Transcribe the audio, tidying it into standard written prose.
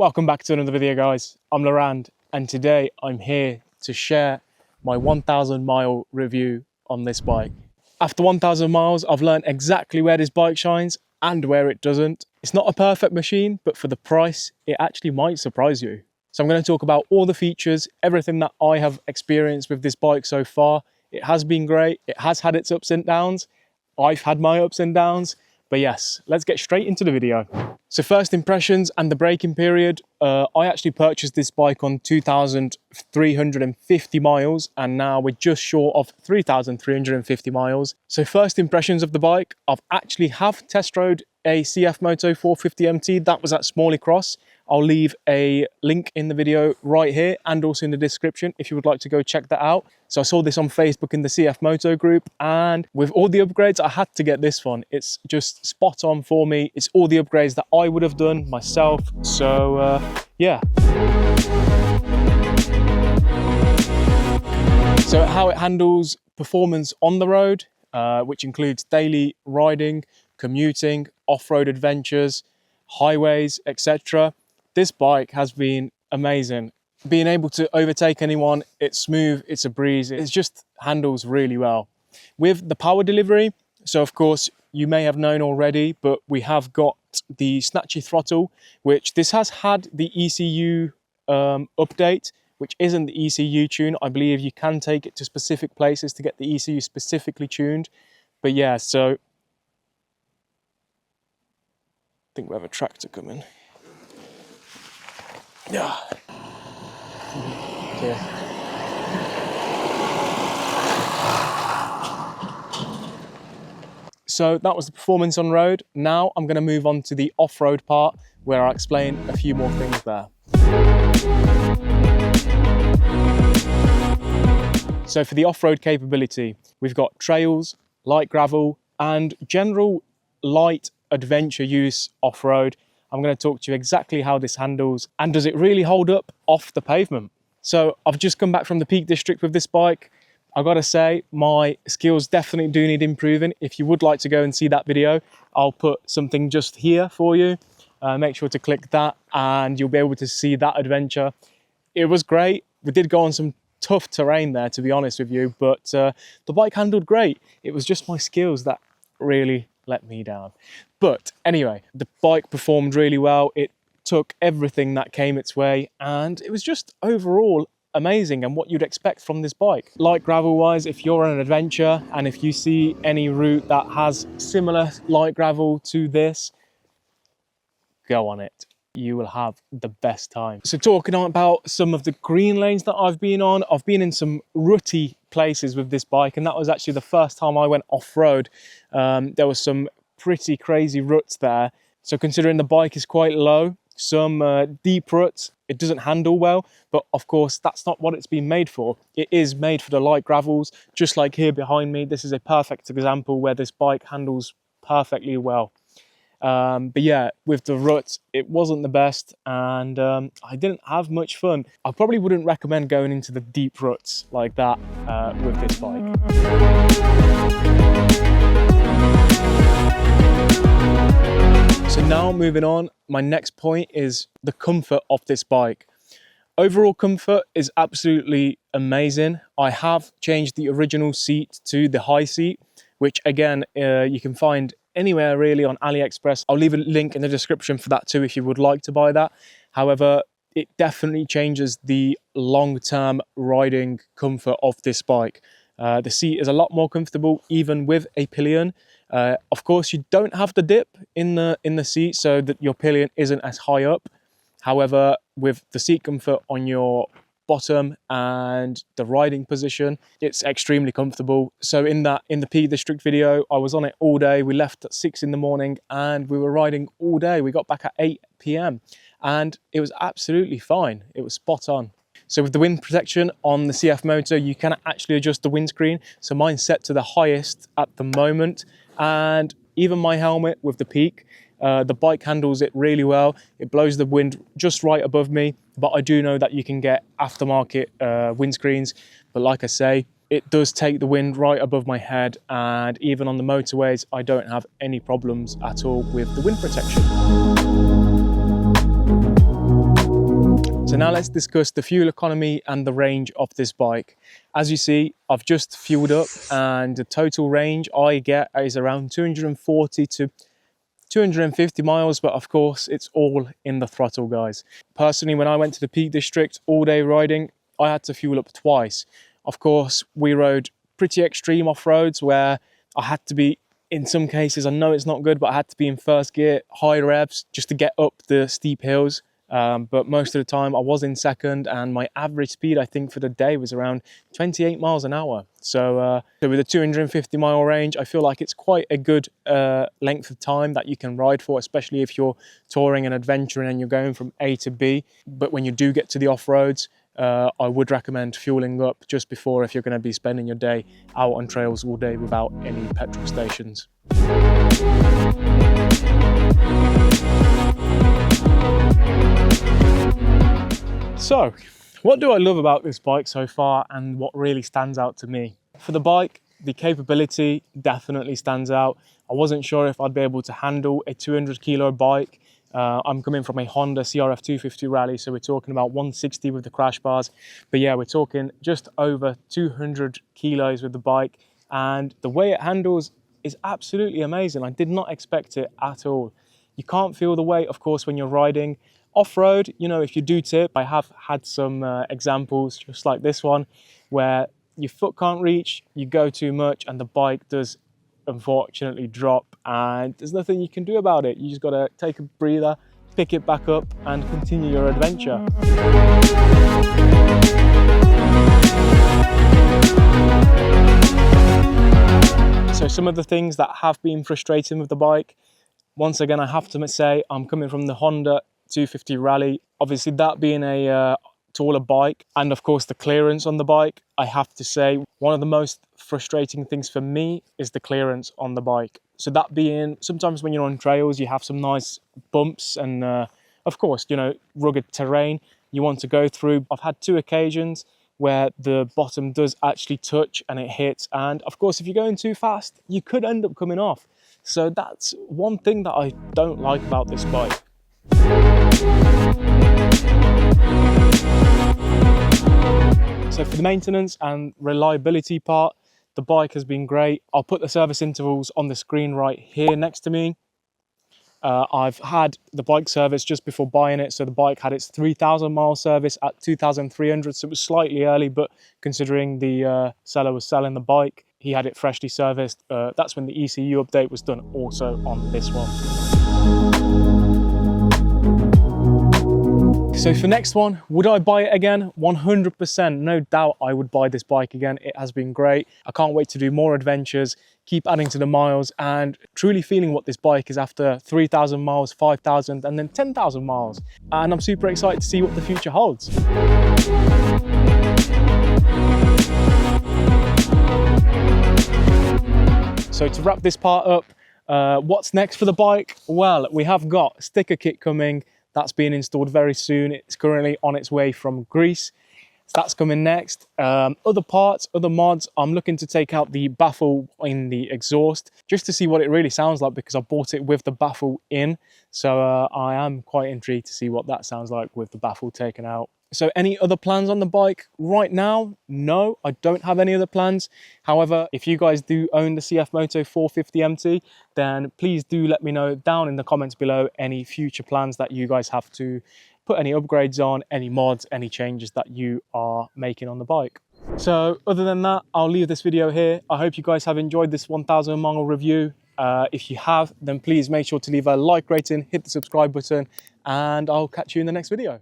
Welcome back to another video, guys. I'm Laurent, and today I'm here to share my 1,000 mile review on this bike. After 1,000 miles, I've learned exactly where this bike shines and where it doesn't. It's not a perfect machine, but for the price, it actually might surprise you. So I'm going to talk about all the features, everything that I have experienced with this bike so far. It has been great. It has had its ups and downs. I've had my ups and downs. But yes, let's get straight into the video. So first impressions and the braking period. I actually purchased this bike on 2,350 miles and now we're just short of 3,350 miles. So first impressions of the bike, I've actually test rode a CF Moto 450MT. That was at Smalley Cross. I'll leave a link in the video right here and also in the description if you would like to go check that out. So I saw this on Facebook in the CF Moto group, and with all the upgrades, I had to get this one. It's just spot on for me. It's all the upgrades that I would have done myself. So yeah. So how it handles performance on the road, which includes daily riding, commuting, off-road adventures, highways, etc. This bike has been amazing. Being able to overtake anyone, it's smooth, it's a breeze, it just handles really well. With the power delivery, so of course you may have known already, but we have got the snatchy throttle, which this has had the ECU update, which isn't the ECU tune. I believe you can take it to specific places to get the ECU specifically tuned. But yeah, so I think we have a tractor coming. Yeah. Okay. So that was the performance on road. Now I'm going to move on to the off-road part where I'll explain a few more things there. So for the off-road capability, we've got trails, light gravel, and general light adventure use off-road. I'm going to talk to you exactly how this handles and does it really hold up off the pavement. So I've just come back from the Peak District with this bike. I gotta say, my skills definitely do need improving. If you would like to go and see that video, I'll put something just here for you. Make sure to click that and you'll be able to see that adventure. It was great. We did go on some tough terrain there, to be honest with you, but the bike handled great. It was just my skills that really let me down. But anyway, the bike performed really well. It took everything that came its way and it was just overall amazing and what you'd expect from this bike. Light gravel wise, if you're on an adventure and if you see any route that has similar light gravel to this, go on it. You will have the best time. So talking about some of the green lanes that I've been on, I've been in some rutty places with this bike, and that was actually the first time I went off-road. There was some pretty crazy ruts there. So considering the bike is quite low, some deep ruts, it doesn't handle well, but of course that's not what it's been made for. It is made for the light gravels, just like here behind me. This is a perfect example where this bike handles perfectly well. But yeah, with the ruts, it wasn't the best and I didn't have much fun. I probably wouldn't recommend going into the deep ruts like that with this bike. So now moving on, my next point is the comfort of this bike. Overall comfort is absolutely amazing. I have changed the original seat to the high seat, which again, you can find anywhere really on AliExpress. I'll leave a link in the description for that too if you would like to buy that. However, it definitely changes the long-term riding comfort of this bike. The seat is a lot more comfortable even with a pillion. Of course, you don't have the dip in the seat so that your pillion isn't as high up. However, with the seat comfort on your bottom and the riding position, it's extremely comfortable. So in the Peak District video, I was on it all day. We left at 6 in the morning and we were riding all day. We got back at 8 p.m. and it was absolutely fine. It was spot on. So with the wind protection on the CF Moto, you can actually adjust the windscreen. So mine's set to the highest at the moment, and even my helmet with the Peak, the bike handles it really well. It blows the wind just right above me, but I do know that you can get aftermarket windscreens. But like I say, it does take the wind right above my head, and even on the motorways, I don't have any problems at all with the wind protection. So now let's discuss the fuel economy and the range of this bike. As you see, I've just fueled up and the total range I get is around 240 to 250 miles, but of course it's all in the throttle, guys. Personally, when I went to the Peak District all day riding, I had to fuel up twice. Of course, we rode pretty extreme off-roads where I had to be, in some cases, I know it's not good, but I had to be in first gear, high revs, just to get up the steep hills. But most of the time I was in second, and my average speed I think for the day was around 28 miles an hour. So with a 250 mile range, I feel like it's quite a good length of time that you can ride for, especially if you're touring and adventuring and you're going from A to B. But when you do get to the off-roads, I would recommend fueling up just before, if you're going to be spending your day out on trails all day without any petrol stations. So, what do I love about this bike so far, and what really stands out to me? For the bike, the capability definitely stands out. I wasn't sure if I'd be able to handle a 200 kilo bike. I'm coming from a Honda CRF 250 Rally, so we're talking about 160 with the crash bars. But yeah, we're talking just over 200 kilos with the bike, and the way it handles is absolutely amazing. I did not expect it at all. You can't feel the weight, of course, when you're riding. Off-road, you know, if you do tip, I have had some examples just like this one, where your foot can't reach, you go too much, and the bike does unfortunately drop, and there's nothing you can do about it. You just got to take a breather, pick it back up, and continue your adventure. So some of the things that have been frustrating with the bike, once again, I have to say, I'm coming from the Honda 250 Rally. Obviously, that being a taller bike, and of course the clearance on the bike, I have to say one of the most frustrating things for me is the clearance on the bike. So that being, sometimes when you're on trails, you have some nice bumps and of course, you know, rugged terrain you want to go through. I've had two occasions where the bottom does actually touch and it hits, and of course if you're going too fast you could end up coming off. So that's one thing that I don't like about this bike. So for the maintenance and reliability part, the bike has been great. I'll put the service intervals on the screen right here next to me. I've had the bike service just before buying it, so the bike had its 3,000 mile service at 2,300, so it was slightly early, but considering the seller was selling the bike, he had it freshly serviced. That's when the ECU update was done also on this one. So for next one, would I buy it again? 100%, no doubt I would buy this bike again. It has been great. I can't wait to do more adventures, keep adding to the miles, and truly feeling what this bike is after 3,000 miles, 5,000, and then 10,000 miles. And I'm super excited to see what the future holds. So to wrap this part up, what's next for the bike? Well, we have got sticker kit coming. That's being installed very soon. It's currently on its way from Greece. So that's coming next. Other parts, other mods, I'm looking to take out the baffle in the exhaust just to see what it really sounds like, because I bought it with the baffle in. So I am quite intrigued to see what that sounds like with the baffle taken out. So any other plans on the bike right now? No, I don't have any other plans. However, if you guys do own the CF Moto 450MT, then please do let me know down in the comments below any future plans that you guys have to put any upgrades on, any mods, any changes that you are making on the bike. So other than that, I'll leave this video here. I hope you guys have enjoyed this 1,000 mile review. If you have, then please make sure to leave a like rating, hit the subscribe button, and I'll catch you in the next video.